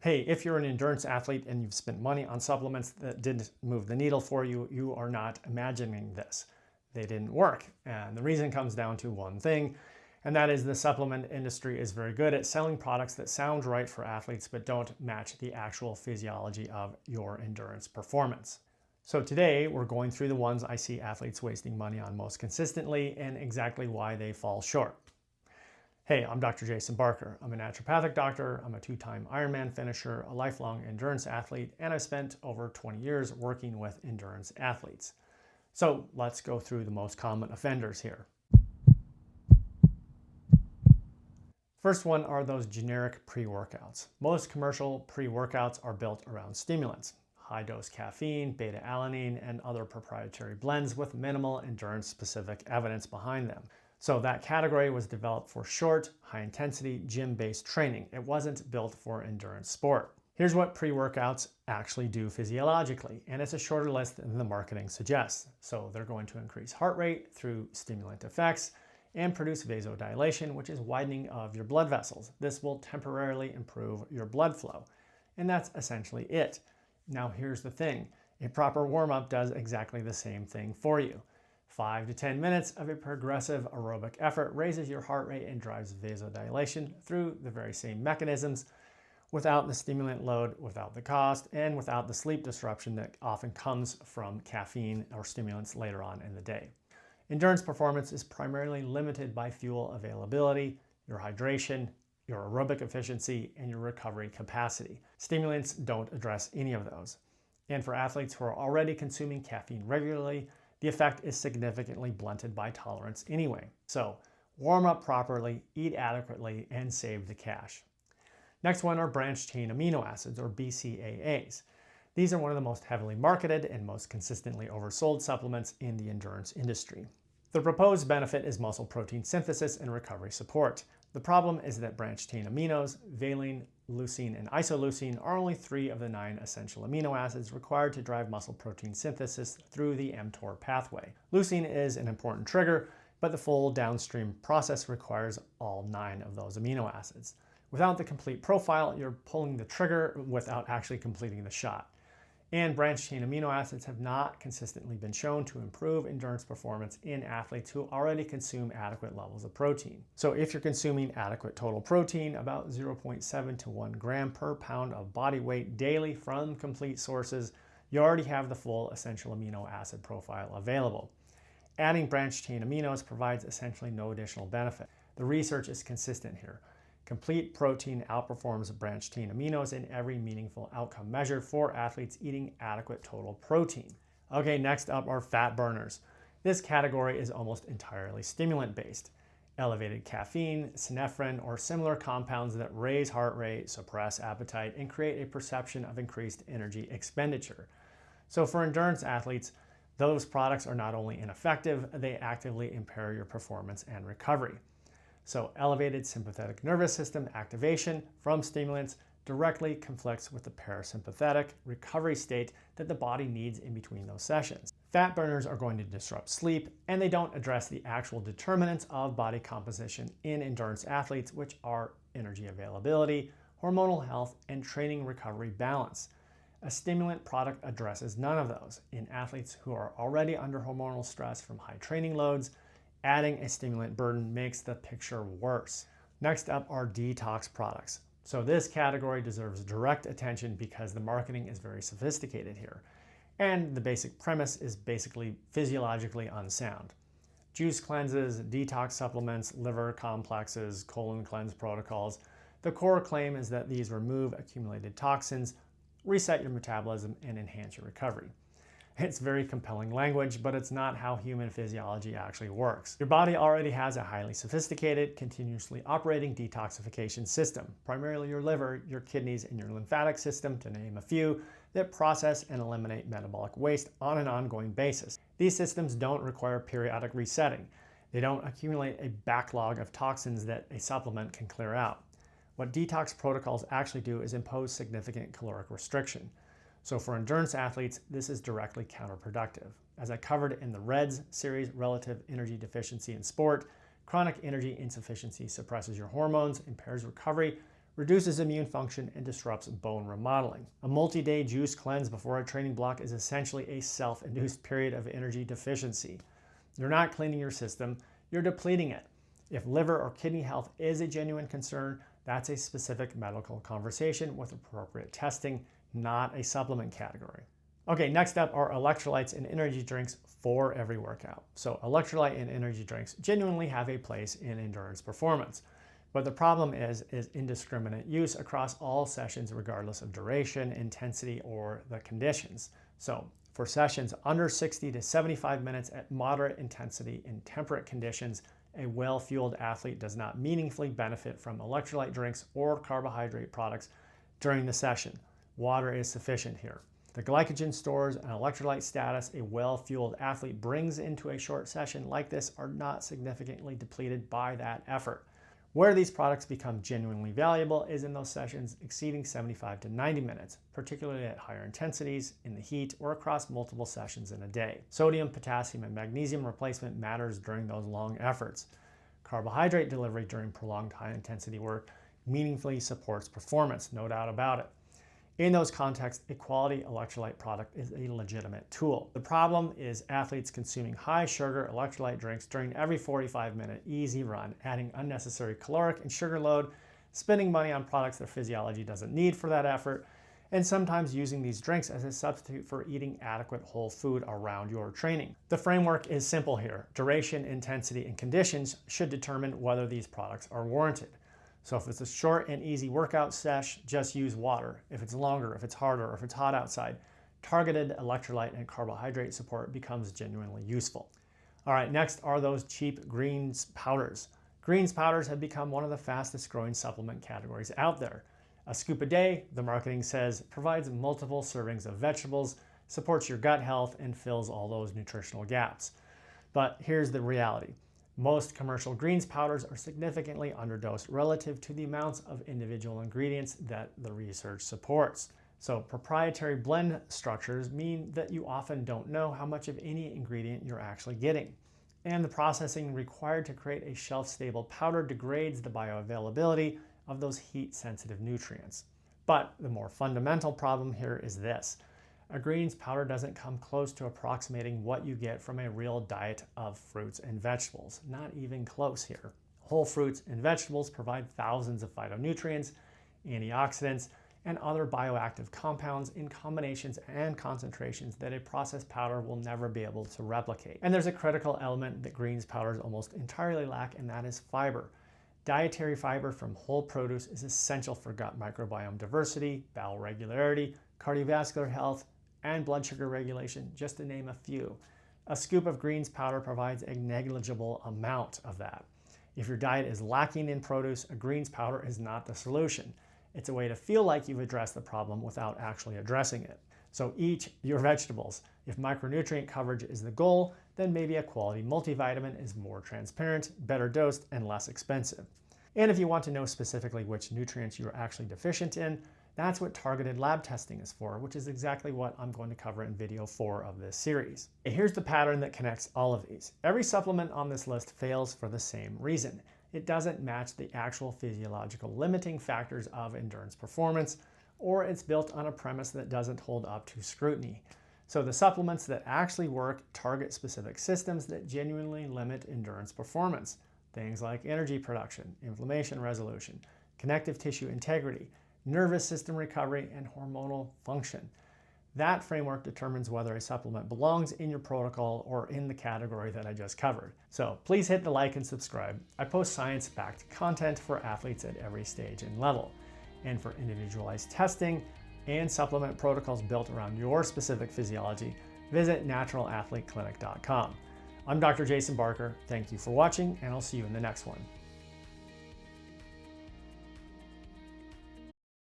Hey, if you're an endurance athlete and you've spent money on supplements that didn't move the needle for you, you are not imagining this. They didn't work. And the reason comes down to one thing, and that is the supplement industry is very good at selling products that sound right for athletes but don't match the actual physiology of your endurance performance. So today we're going through the ones I see athletes wasting money on most consistently and exactly why they fall short. Hey, I'm Dr. Jason Barker. I'm a naturopathic doctor. I'm a two-time Ironman finisher, a lifelong endurance athlete, and I've spent over 20 years working with endurance athletes. So let's go through the most common offenders here. First one are those generic pre-workouts. Most commercial pre-workouts are built around stimulants, high-dose caffeine, beta-alanine, and other proprietary blends with minimal endurance-specific evidence behind them. So that category was developed for short, high-intensity, gym-based training. It wasn't built for endurance sport. Here's what pre-workouts actually do physiologically, and it's a shorter list than the marketing suggests. So they're going to increase heart rate through stimulant effects and produce vasodilation, which is widening of your blood vessels. This will temporarily improve your blood flow, and that's essentially it. Now here's the thing. A proper warm-up does exactly the same thing for you. 5 to 10 minutes of a progressive aerobic effort raises your heart rate and drives vasodilation through the very same mechanisms without the stimulant load, without the cost, and without the sleep disruption that often comes from caffeine or stimulants later on in the day. Endurance performance is primarily limited by fuel availability, your hydration, your aerobic efficiency, and your recovery capacity. Stimulants don't address any of those. And for athletes who are already consuming caffeine regularly, the effect is significantly blunted by tolerance anyway. So warm up properly, eat adequately, and save the cash. Next one are branched chain amino acids, or BCAAs. These are one of the most heavily marketed and most consistently oversold supplements in the endurance industry. The proposed benefit is muscle protein synthesis and recovery support. The problem is that branched chain aminos, valine, leucine, and isoleucine are only 3 of the 9 essential amino acids required to drive muscle protein synthesis through the mTOR pathway. Leucine is an important trigger, but the full downstream process requires all 9 of those amino acids. Without the complete profile, you're pulling the trigger without actually completing the shot. And branched chain amino acids have not consistently been shown to improve endurance performance in athletes who already consume adequate levels of protein. So if you're consuming adequate total protein, about 0.7 to 1 gram per pound of body weight daily from complete sources, you already have the full essential amino acid profile available. Adding branched chain aminos provides essentially no additional benefit. The research is consistent here. Complete protein outperforms branched chain aminos in every meaningful outcome measure for athletes eating adequate total protein. Okay, next up are fat burners. This category is almost entirely stimulant-based. Elevated caffeine, synephrine, or similar compounds that raise heart rate, suppress appetite, and create a perception of increased energy expenditure. So for endurance athletes, those products are not only ineffective, they actively impair your performance and recovery. So elevated sympathetic nervous system activation from stimulants directly conflicts with the parasympathetic recovery state that the body needs in between those sessions. Fat burners are going to disrupt sleep, and they don't address the actual determinants of body composition in endurance athletes, which are energy availability, hormonal health, and training recovery balance. A stimulant product addresses none of those. In athletes who are already under hormonal stress from high training loads, adding a stimulant burden makes the picture worse. Next up are detox products. So this category deserves direct attention because the marketing is very sophisticated here. And the basic premise is basically physiologically unsound. Juice cleanses, detox supplements, liver complexes, colon cleanse protocols. The core claim is that these remove accumulated toxins, reset your metabolism, and enhance your recovery. It's very compelling language, but it's not how human physiology actually works. Your body already has a highly sophisticated, continuously operating detoxification system, primarily your liver, your kidneys, and your lymphatic system, to name a few, that process and eliminate metabolic waste on an ongoing basis. These systems don't require periodic resetting. They don't accumulate a backlog of toxins that a supplement can clear out. What detox protocols actually do is impose significant caloric restriction. So for endurance athletes, this is directly counterproductive. As I covered in the REDS series, Relative Energy Deficiency in Sport, chronic energy insufficiency suppresses your hormones, impairs recovery, reduces immune function, and disrupts bone remodeling. A multi-day juice cleanse before a training block is essentially a self-induced period of energy deficiency. You're not cleaning your system, you're depleting it. If liver or kidney health is a genuine concern, that's a specific medical conversation with appropriate testing, not a supplement category. Okay, next up are electrolytes and energy drinks for every workout. So electrolyte and energy drinks genuinely have a place in endurance performance. But the problem is indiscriminate use across all sessions regardless of duration, intensity, or the conditions. So for sessions under 60 to 75 minutes at moderate intensity in temperate conditions, a well-fueled athlete does not meaningfully benefit from electrolyte drinks or carbohydrate products during the session. Water is sufficient here. The glycogen stores and electrolyte status a well-fueled athlete brings into a short session like this are not significantly depleted by that effort. Where these products become genuinely valuable is in those sessions exceeding 75 to 90 minutes, particularly at higher intensities, in the heat, or across multiple sessions in a day. Sodium, potassium, and magnesium replacement matters during those long efforts. Carbohydrate delivery during prolonged high-intensity work meaningfully supports performance, no doubt about it. In those contexts, a quality electrolyte product is a legitimate tool. The problem is athletes consuming high-sugar electrolyte drinks during every 45-minute easy run, adding unnecessary caloric and sugar load, spending money on products their physiology doesn't need for that effort, and sometimes using these drinks as a substitute for eating adequate whole food around your training. The framework is simple here. Duration, intensity, and conditions should determine whether these products are warranted. So if it's a short and easy workout sesh, just use water. If it's longer, if it's harder, or if it's hot outside, targeted electrolyte and carbohydrate support becomes genuinely useful. All right, next are those cheap greens powders. Greens powders have become one of the fastest growing supplement categories out there. A scoop a day, the marketing says, provides multiple servings of vegetables, supports your gut health, and fills all those nutritional gaps. But here's the reality. Most commercial greens powders are significantly underdosed relative to the amounts of individual ingredients that the research supports. So proprietary blend structures mean that you often don't know how much of any ingredient you're actually getting. And the processing required to create a shelf-stable powder degrades the bioavailability of those heat-sensitive nutrients. But the more fundamental problem here is this. A greens powder doesn't come close to approximating what you get from a real diet of fruits and vegetables. Not even close here. Whole fruits and vegetables provide thousands of phytonutrients, antioxidants, and other bioactive compounds in combinations and concentrations that a processed powder will never be able to replicate. And there's a critical element that greens powders almost entirely lack, and that is fiber. Dietary fiber from whole produce is essential for gut microbiome diversity, bowel regularity, cardiovascular health, and blood sugar regulation, just to name a few. A scoop of greens powder provides a negligible amount of that. If your diet is lacking in produce, a greens powder is not the solution. It's a way to feel like you've addressed the problem without actually addressing it. So eat your vegetables. If micronutrient coverage is the goal, then maybe a quality multivitamin is more transparent, better dosed, and less expensive. And if you want to know specifically which nutrients you're actually deficient in, that's what targeted lab testing is for, which is exactly what I'm going to cover in video 4 of this series. Here's the pattern that connects all of these. Every supplement on this list fails for the same reason. It doesn't match the actual physiological limiting factors of endurance performance, or it's built on a premise that doesn't hold up to scrutiny. So the supplements that actually work target specific systems that genuinely limit endurance performance. Things like energy production, inflammation resolution, connective tissue integrity, nervous system recovery, and hormonal function. That framework determines whether a supplement belongs in your protocol or in the category that I just covered. So please hit the like and subscribe. I post science-backed content for athletes at every stage and level. And for individualized testing and supplement protocols built around your specific physiology, visit naturalathleteclinic.com. I'm Dr. Jason Barker. Thank you for watching, and I'll see you in the next one.